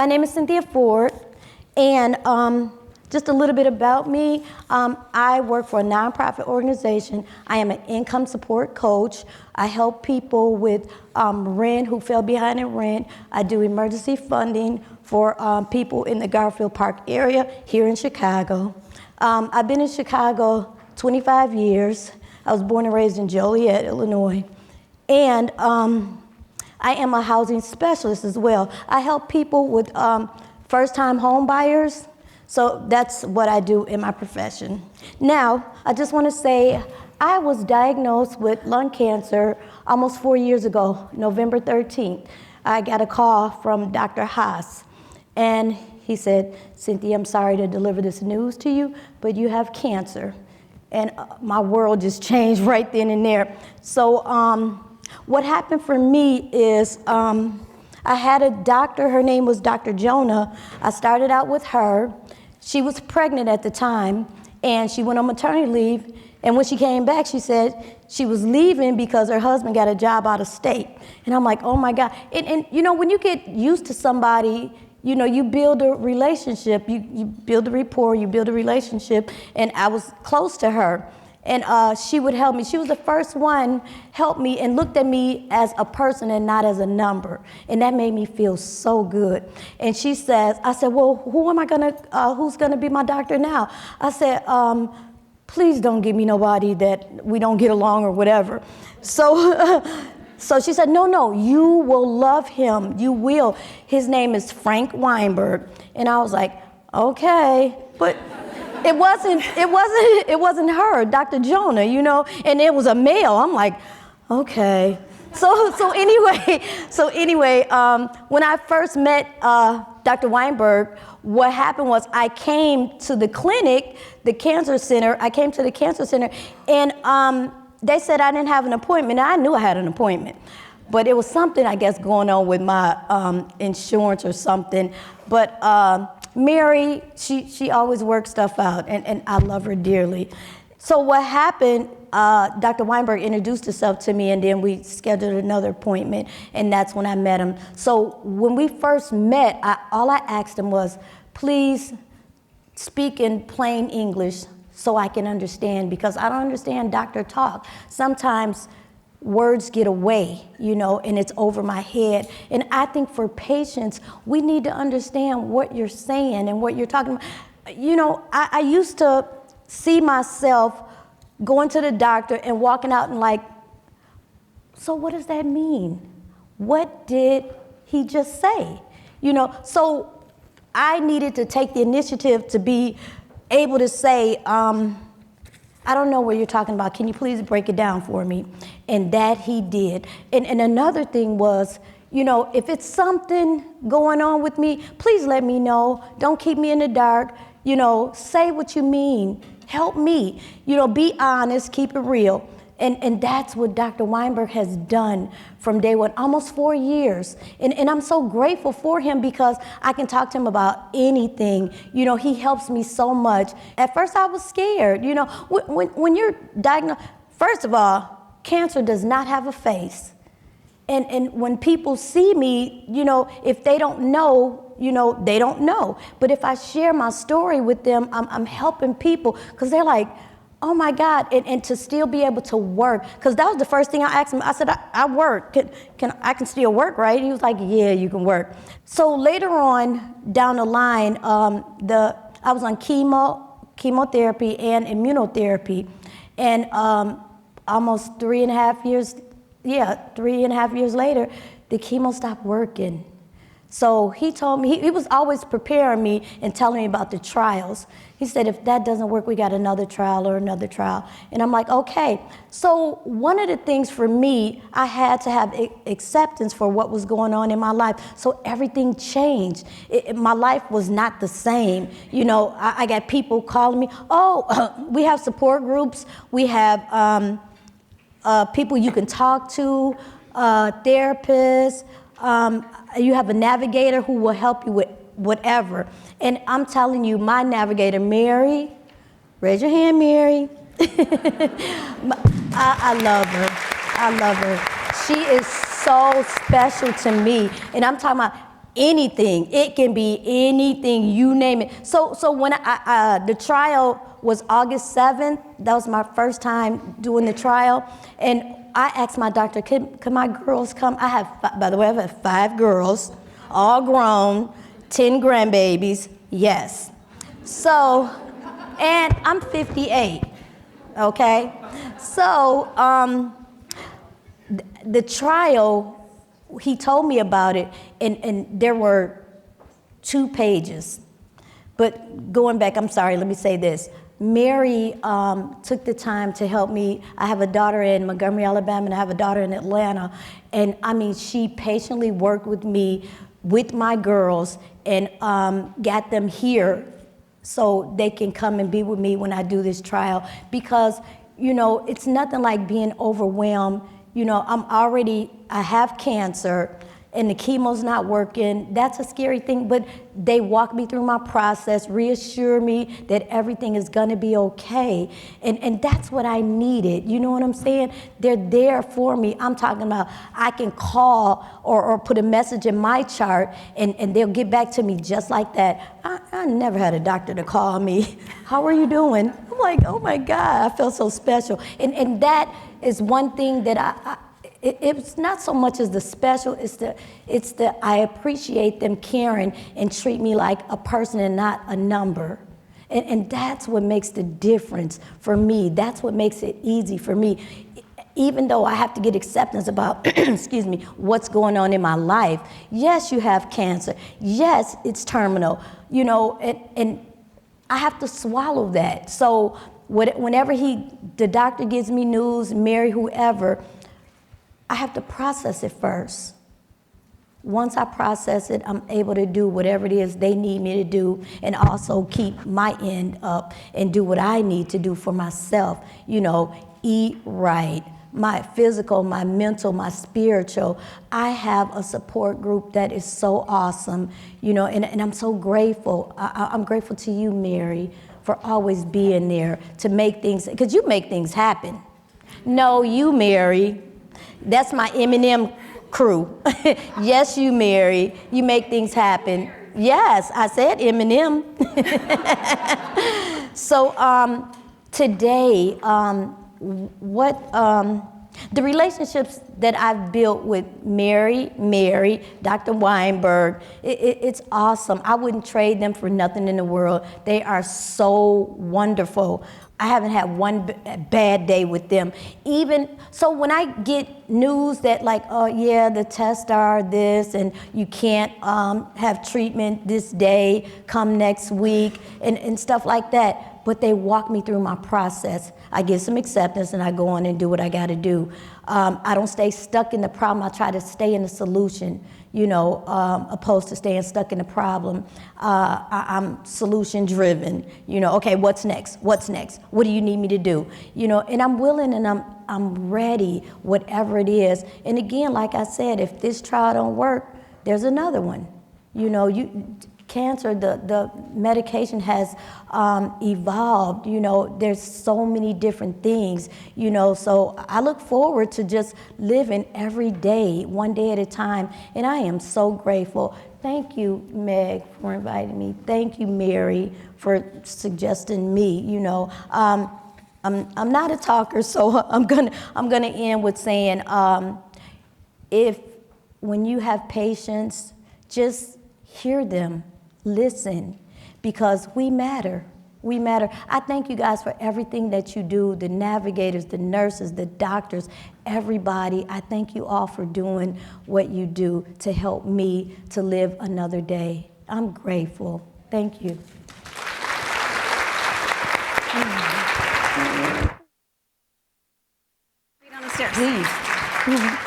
My name is Cynthia Ford, and just a little bit about me. I work for a nonprofit organization. I am an income support coach. I help people with rent, who fell behind in rent. I do emergency funding for people in the Garfield Park area here in Chicago. I've been in Chicago 25 years. I was born and raised in Joliet, Illinois. And I am a housing specialist as well. I help people with first-time home buyers. So that's what I do in my profession. Now, I just want to say I was diagnosed with lung cancer almost 4 years ago, November 13th. I got a call from Dr. Haas, and he said, "Cynthia, I'm sorry to deliver this news to you, but you have cancer." And my world just changed right then and there. So what happened for me is I had a doctor, her name was Dr. Jonah. I started out with her. She was pregnant at the time, and she went on maternity leave. And when she came back, she said she was leaving because her husband got a job out of state. And I'm like, oh my God. And you know, when you get used to somebody, you know, you build a relationship, you build a rapport, you build a relationship. And I was close to her. And she would help me. She was the first one helped me and looked at me as a person and not as a number. And that made me feel so good. And she says, I said, well, who's gonna be my doctor now? I said, please don't give me nobody that we don't get along or whatever. So, so she said, no, you will love him. You will. His name is Frank Weinberg. And I was like, okay, but it wasn't her, Dr. Jonah, you know, and it was a male. I'm like, okay. So anyway, when I first met Dr. Weinberg, what happened was I came to the clinic, the cancer center. I came to the cancer center, and they said I didn't have an appointment. And I knew I had an appointment, but it was something, I guess, going on with my insurance or something. But Mary, she always works stuff out, and I love her dearly. So what happened, Dr. Weinberg introduced herself to me, and then we scheduled another appointment, and that's when I met him. So when we first met, all I asked him was, please speak in plain English so I can understand, because I don't understand doctor talk. Sometimes words get away, you know, and it's over my head. And I think for patients, we need to understand what you're saying and what you're talking about. You know, I used to see myself going to the doctor and walking out and like, so what does that mean? What did he just say? You know, so I needed to take the initiative to be able to say, I don't know what you're talking about. Can you please break it down for me? And that he did. And another thing was, you know, if it's something going on with me, please let me know. Don't keep me in the dark. You know, say what you mean. Help me. You know, be honest, keep it real. And that's what Dr. Weinberg has done from day one, almost 4 years. And I'm so grateful for him because I can talk to him about anything. You know, he helps me so much. At first I was scared. You know, when you're diagnosed, first of all, cancer does not have a face. And when people see me, you know, if they don't know, you know, they don't know. But if I share my story with them, I'm helping people because they're like, oh my God, and to still be able to work, because that was the first thing I asked him. I said, I work, I can still work, right? And he was like, yeah, you can work. So later on down the line, I was on chemotherapy and immunotherapy, and almost 3.5 years later, the chemo stopped working. So he told me, he was always preparing me and telling me about the trials. He said, if that doesn't work, we got another trial or another trial. And I'm like, okay. So one of the things for me, I had to have acceptance for what was going on in my life. So everything changed. My life was not the same. You know, I got people calling me, we have support groups. We have people you can talk to, therapists. You have a navigator who will help you with whatever. And I'm telling you, my navigator, Mary, raise your hand, Mary. I love her. I love her. She is so special to me. And I'm talking about anything. It can be anything, you name it. So when the trial was August 7th, that was my first time doing the trial, and I asked my doctor, could my girls come? I have, by the way, I've had 5 girls, all grown, 10 grandbabies, yes. So, and I'm 58, okay? So, the trial, he told me about it, and there were 2 pages. But going back, I'm sorry, let me say this. Mary took the time to help me. I have a daughter in Montgomery, Alabama, and I have a daughter in Atlanta. And I mean, she patiently worked with me, with my girls, and got them here so they can come and be with me when I do this trial. Because, you know, it's nothing like being overwhelmed. You know, I have cancer, and the chemo's not working. That's a scary thing, but they walk me through my process, reassure me that everything is gonna be okay. And that's what I needed, you know what I'm saying? They're there for me. I'm talking about I can call or put a message in my chart, and they'll get back to me just like that. I never had a doctor to call me, how are you doing? I'm like, oh my God, I felt so special. And that is one thing that it's not so much as the special, it's the I appreciate them caring and treat me like a person and not a number. And that's what makes the difference for me. That's what makes it easy for me. Even though I have to get acceptance about, excuse me, what's going on in my life. Yes, you have cancer. Yes, it's terminal. You know, and I have to swallow that. So whenever the doctor gives me news, Mary, whoever, I have to process it first. Once I process it, I'm able to do whatever it is they need me to do, and also keep my end up and do what I need to do for myself. You know, eat right, my physical, my mental, my spiritual. I have a support group that is so awesome, you know, and I'm so grateful. I'm grateful to you, Mary, for always being there to make things, because you make things happen. No, you, Mary. That's my M&M crew. Yes, you, Mary. You make things happen. Yes, I said M&M. So today, the relationships that I've built with Mary, Dr. Weinberg, it's awesome. I wouldn't trade them for nothing in the world. They are so wonderful. I haven't had one bad day with them. Even so, when I get news that like, oh yeah, the tests are this, and you can't have treatment this day, come next week, and stuff like that, but they walk me through my process. I give some acceptance, and I go on and do what I got to do. I don't stay stuck in the problem. I try to stay in the solution, you know, opposed to staying stuck in the problem. I'm solution driven, you know, okay, what's next? What's next? What do you need me to do? You know, and I'm willing and I'm ready, whatever it is. And again, like I said, if this trial don't work, there's another one. You know, cancer, the medication has evolved, you know, there's so many different things, you know, so I look forward to just living every day, one day at a time, and I am so grateful. Thank you, Meg, for inviting me. Thank you, Mary, for suggesting me, you know. I'm not a talker, so I'm gonna end with saying, when you have patients, just hear them. Listen, because we matter. We matter. I thank you guys for everything that you do, the navigators, the nurses, the doctors, everybody. I thank you all for doing what you do to help me to live another day. I'm grateful. Thank you. Read on the stairs. Please.